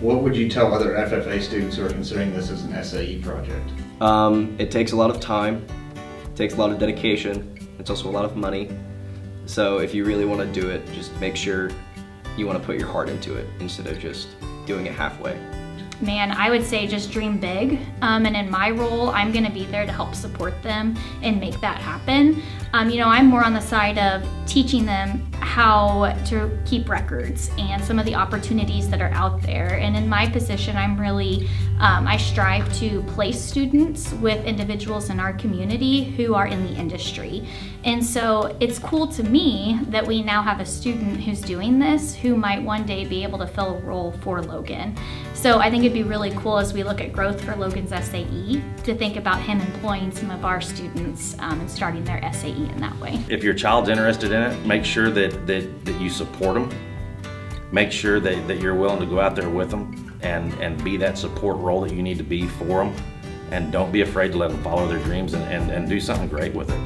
What would you tell other FFA students who are considering this as an SAE project? It takes a lot of time, it takes a lot of dedication, it's also a lot of money. So if you really want to do it, just make sure you want to put your heart into it instead of just doing it halfway. Man, I would say just dream big. And in my role, I'm going to be there to help support them and make that happen. I'm more on the side of teaching them how to keep records and some of the opportunities that are out there. And in my position, I'm really, I strive to place students with individuals in our community who are in the industry. And so it's cool to me that we now have a student who's doing this who might one day be able to fill a role for Logan. So I think it'd be really cool as we look at growth for Logan's SAE to think about him employing some of our students and starting their SAE in that way. If your child's interested in it, make sure that you support them. Make sure that you're willing to go out there with them and be that support role that you need to be for them. And don't be afraid to let them follow their dreams and do something great with it.